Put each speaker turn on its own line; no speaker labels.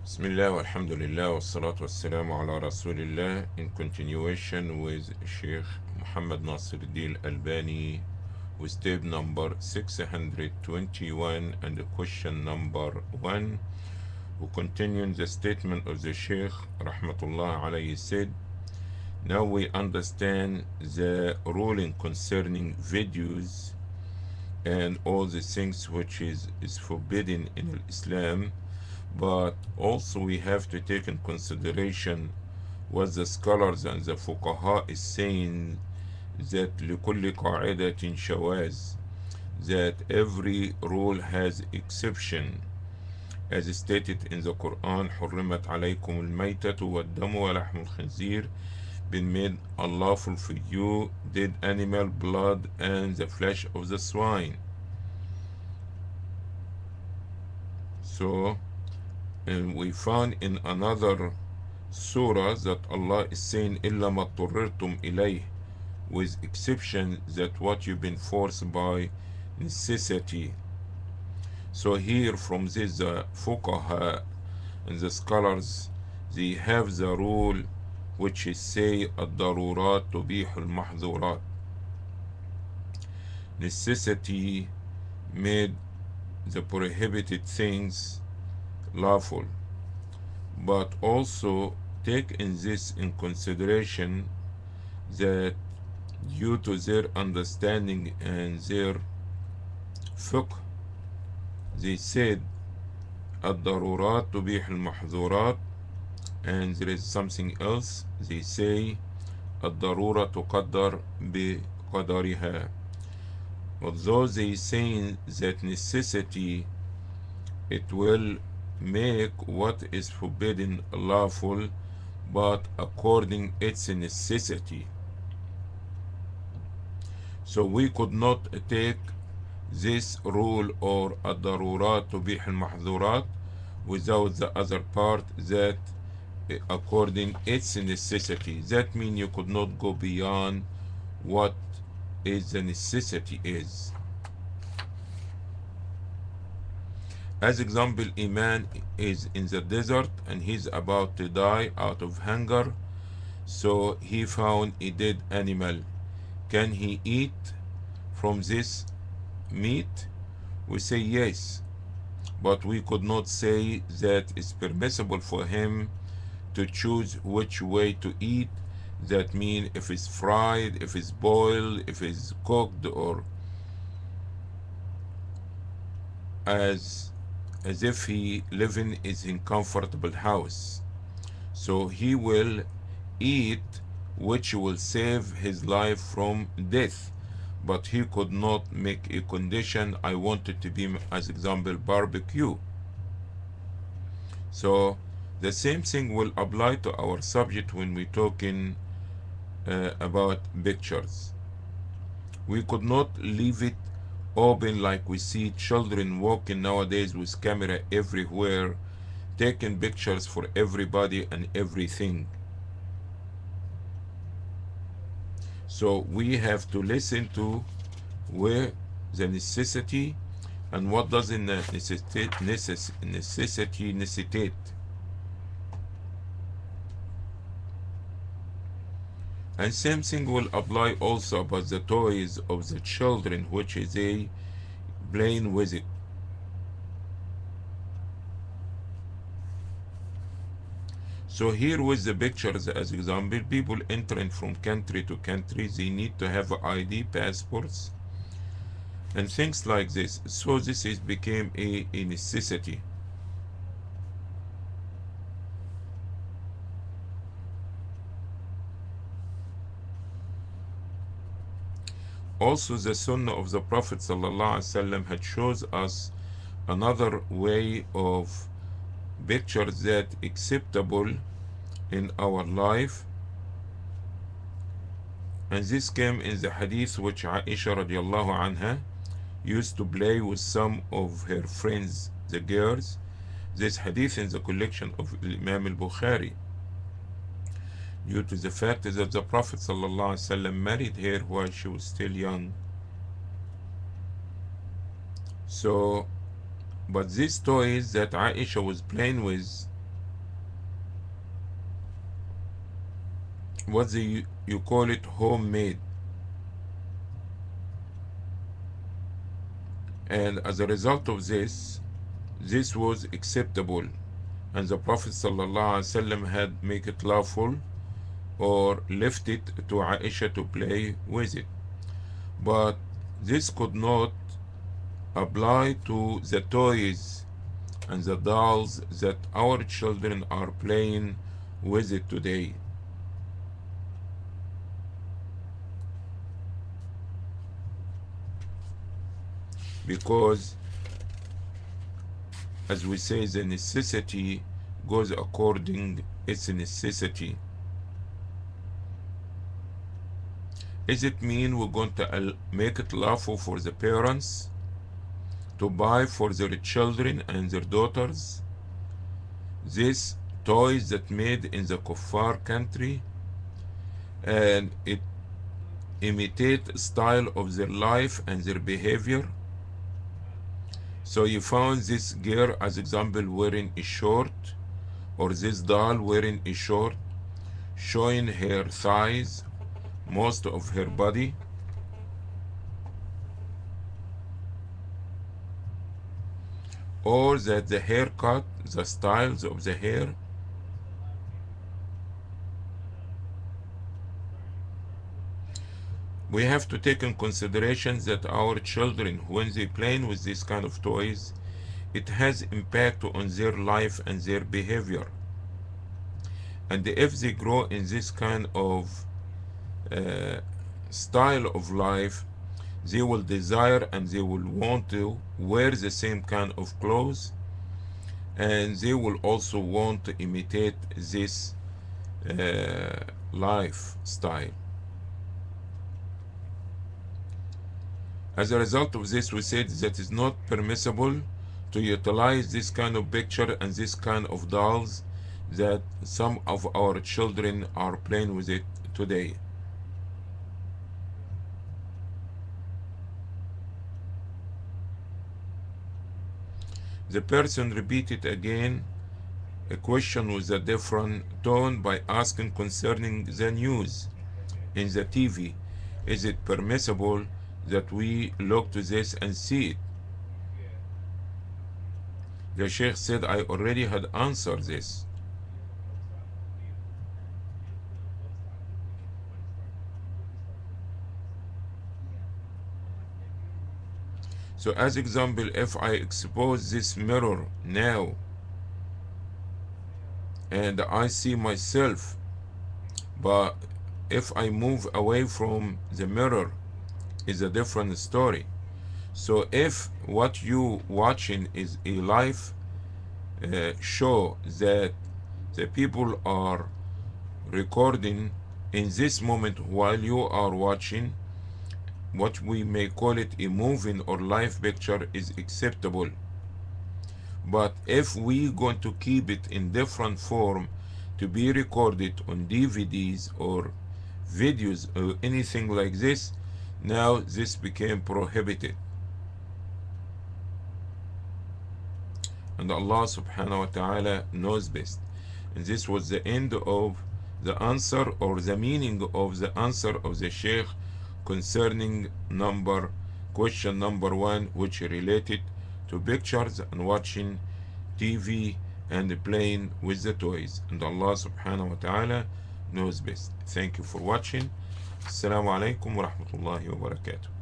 Bismillah walhamdulillah wassalatu wassalamu ala rasulillah. In continuation with Sheikh MuhammadAdly's Albani with step number 621 and the question number 1, who continued the statement of the Sheikh rahmatullah alayhi said, now we understand the ruling concerning videos and all the things which is forbidden in Islam. But also we have to take in consideration what the scholars and the fuqaha is saying, that لكل قاعدة شواذ, that every rule has exception, as stated in the Quran, حرمت عليكم الميتة والدم ولحم الخنزير, been made unlawful for you dead animal blood and the flesh of the swine. So, and we found in another surah that Allah is saying إِلَّا مَا اضْطُرِّرْتُمْ إِلَيْهِ, with exception that what you've been forced by necessity. So here from this the fuqaha and the scholars, they have the rule which is say الضرورات تبيح المحظورات. Necessity made the prohibited things lawful, but also take in this in consideration that due to their understanding and their fiqh, they said الضرورات تبيح المحظورات, and there is something else, they say الضرورة تقدر بقدرها. Although they saying that necessity, it will make what is forbidden lawful, but according its necessity. So we could not take this rule or الضرورات تبيح المحظورات without the other part, that according its necessity. That means you could not go beyond what is the necessity is. As example, a man is in the desert and he's about to die out of hunger, so he found a dead animal. Can he eat from this meat? We say yes, but we could not say that it's permissible for him to choose which way to eat. That means if it's fried, if it's boiled, if it's cooked, or as if he living is in comfortable house. So he will eat which will save his life from death, but he could not make a condition, I want it to be, as example, barbecue. So the same thing will apply to our subject when we talking about pictures. We could not leave it open like we see children walking nowadays with camera everywhere, taking pictures for everybody and everything. So we have to listen to where the necessity and what doesn't necessitate. And same thing will apply also about the toys of the children, which is a playing with it. So here with the pictures as example, people entering from country to country, they need to have ID, passports, and things like this. So this is became a necessity. Also, the Sunnah of the Prophet ﷺ had shows us another way of pictures that acceptable in our life, and this came in the hadith which Aisha radiallahu anha used to play with some of her friends, the girls. This hadith in the collection of Imam al-Bukhari, due to the fact that the Prophet ﷺ married her while she was still young. So, but these toys that Aisha was playing with, what you call it, homemade. And as a result of this was acceptable, and the Prophet ﷺ had make it lawful or left it to Aisha to play with it. But this could not apply to the toys and the dolls that our children are playing with it today. Because, as we say, the necessity goes according its necessity. Does it mean we're going to make it lawful for the parents to buy for their children and their daughters these toys that made in the kuffar country, and it imitate style of their life and their behavior? So you found this girl, as example, wearing a short, or this doll wearing a short, showing her thighs, most of her body. Or that the haircut, the styles of the hair, we have to take in consideration that our children, when they playing with this kind of toys, it has impact on their life and their behavior. And if they grow in this kind of style of life, they will desire and they will want to wear the same kind of clothes, and they will also want to imitate this lifestyle. As a result of this, we said that it's not permissible to utilize this kind of picture and this kind of dolls that some of our children are playing with it today. The person repeated again a question with a different tone by asking concerning the news in the TV. Is it permissible that we look to this and see it? The Sheikh said, I already had answered this. So as example, if I expose this mirror now and I see myself, but if I move away from the mirror, is a different story. So if what you watching is a live show that the people are recording in this moment while you are watching, what we may call it a moving or live picture is acceptable. But if we going to keep it in different form to be recorded on DVDs or videos or anything like this, now this became prohibited. And Allah subhanahu wa ta'ala knows best. And this was the end of the answer, or the meaning of the answer of the Sheikh concerning question number 1, which related to pictures and watching TV and playing with the toys. And Allah subhanahu wa ta'ala knows best. Thank you for watching. Assalamu alaikum wa rahmatullahi wa barakatuh.